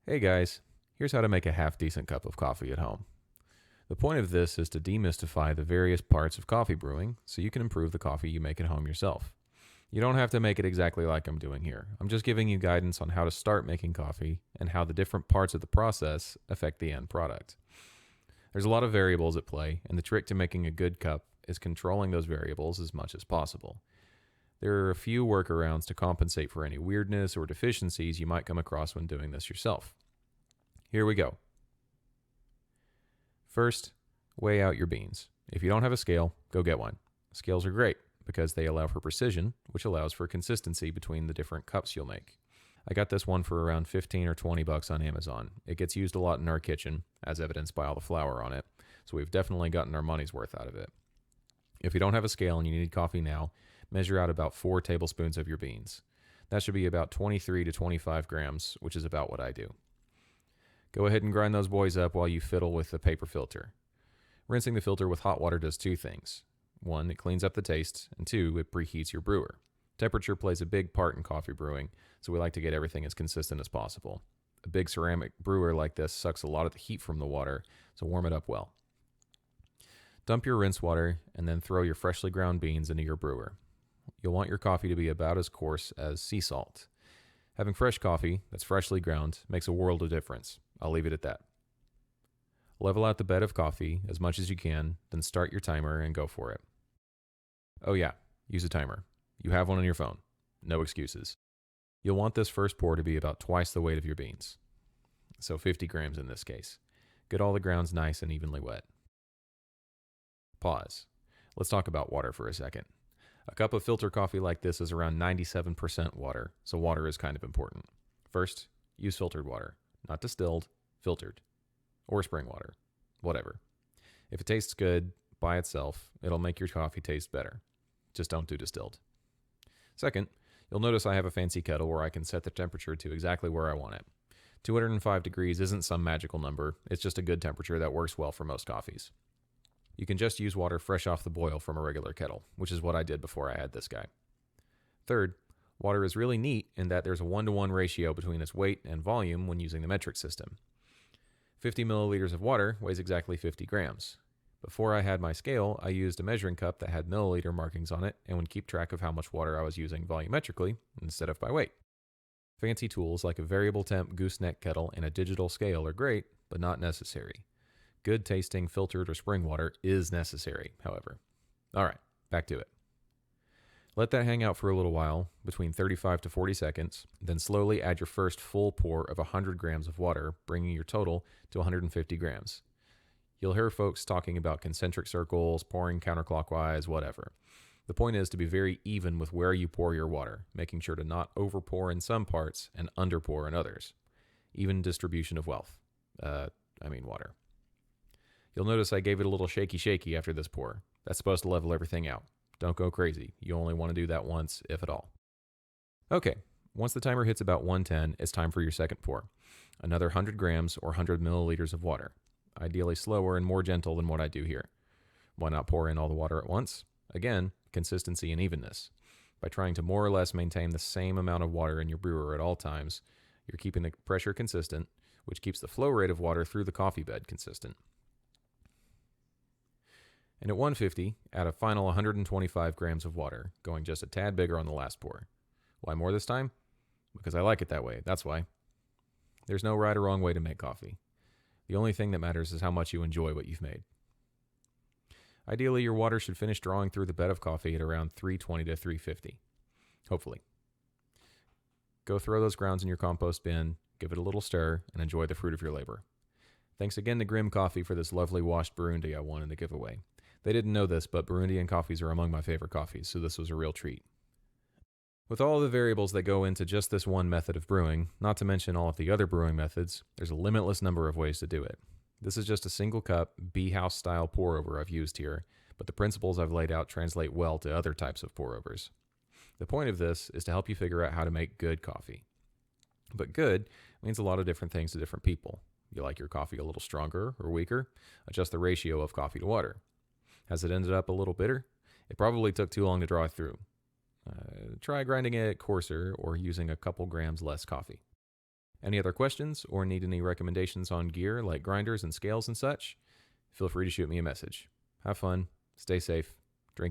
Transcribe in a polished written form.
Hey guys, here's how to make a half-decent cup of coffee at home. The point of this is to demystify the various parts of coffee brewing so you can improve the coffee you make at home yourself. You don't have to make it exactly like I'm doing here. I'm just giving you guidance on how to start making coffee and how the different parts of the process affect the end product. There's a lot of variables at play, and the trick to making a good cup is controlling those variables as much as possible. There are a few workarounds to compensate for any weirdness or deficiencies you might come across when doing this yourself. Here we go. First, weigh out your beans. If you don't have a scale, go get one. Scales are great because they allow for precision, which allows for consistency between the different cups you'll make. I got this one for around 15 or 20 bucks on Amazon. It gets used a lot in our kitchen, as evidenced by all the flour on it, so we've definitely gotten our money's worth out of it. If you don't have a scale and you need coffee now, measure out about 4 tablespoons of your beans. That should be about 23 to 25 grams, which is about what I do. Go ahead and grind those boys up while you fiddle with the paper filter. Rinsing the filter with hot water does 2 things. 1, it cleans up the taste, and 2, it preheats your brewer. Temperature plays a big part in coffee brewing, so we like to get everything as consistent as possible. A big ceramic brewer like this sucks a lot of the heat from the water, so warm it up well. Dump your rinse water and then throw your freshly ground beans into your brewer. You'll want your coffee to be about as coarse as sea salt. Having fresh coffee that's freshly ground makes a world of difference. I'll leave it at that. Level out the bed of coffee as much as you can, then start your timer and go for it. Oh yeah, use a timer. You have one on your phone. No excuses. You'll want this first pour to be about twice the weight of your beans. So 50 grams in this case. Get all the grounds nice and evenly wet. Pause. Let's talk about water for a second. A cup of filter coffee like this is around 97% water, so water is kind of important. First, use filtered water. Not distilled, filtered. Or spring water. Whatever. If it tastes good by itself, it'll make your coffee taste better. Just don't do distilled. Second, you'll notice I have a fancy kettle where I can set the temperature to exactly where I want it. 205 degrees isn't some magical number, it's just a good temperature that works well for most coffees. You can just use water fresh off the boil from a regular kettle, which is what I did before I had this guy. Third, water is really neat in that there's a 1-to-1 ratio between its weight and volume when using the metric system. 50 milliliters of water weighs exactly 50 grams. Before I had my scale, I used a measuring cup that had milliliter markings on it and would keep track of how much water I was using volumetrically instead of by weight. Fancy tools like a variable temp gooseneck kettle and a digital scale are great, but not necessary. Good tasting filtered or spring water is necessary, however. Alright, back to it. Let that hang out for a little while, between 35 to 40 seconds, then slowly add your first full pour of 100 grams of water, bringing your total to 150 grams. You'll hear folks talking about concentric circles, pouring counterclockwise, whatever. The point is to be very even with where you pour your water, making sure to not overpour in some parts and underpour in others. Even distribution of wealth. Water. You'll notice I gave it a little shaky after this pour. That's supposed to level everything out. Don't go crazy. You only want to do that once, if at all. Okay, once the timer hits about 110, it's time for your second pour. Another 100 grams or 100 milliliters of water. Ideally slower and more gentle than what I do here. Why not pour in all the water at once? Again, consistency and evenness. By trying to more or less maintain the same amount of water in your brewer at all times, you're keeping the pressure consistent, which keeps the flow rate of water through the coffee bed consistent. And at 150, add a final 125 grams of water, going just a tad bigger on the last pour. Why more this time? Because I like it that way, that's why. There's no right or wrong way to make coffee. The only thing that matters is how much you enjoy what you've made. Ideally, your water should finish drawing through the bed of coffee at around 320 to 350. Hopefully. Go throw those grounds in your compost bin, give it a little stir, and enjoy the fruit of your labor. Thanks again to Grimm Coffee for this lovely washed Burundi I wanted to give away. They didn't know this, but Burundian coffees are among my favorite coffees, so this was a real treat. With all the variables that go into just this one method of brewing, not to mention all of the other brewing methods, there's a limitless number of ways to do it. This is just a single cup, bee-house style pour-over I've used here, but the principles I've laid out translate well to other types of pour-overs. The point of this is to help you figure out how to make good coffee. But good means a lot of different things to different people. You like your coffee a little stronger or weaker? Adjust the ratio of coffee to water. Has it ended up a little bitter? It probably took too long to draw through. Try grinding it coarser or using a couple grams less coffee. Any other questions or need any recommendations on gear like grinders and scales and such? Feel free to shoot me a message. Have fun, stay safe,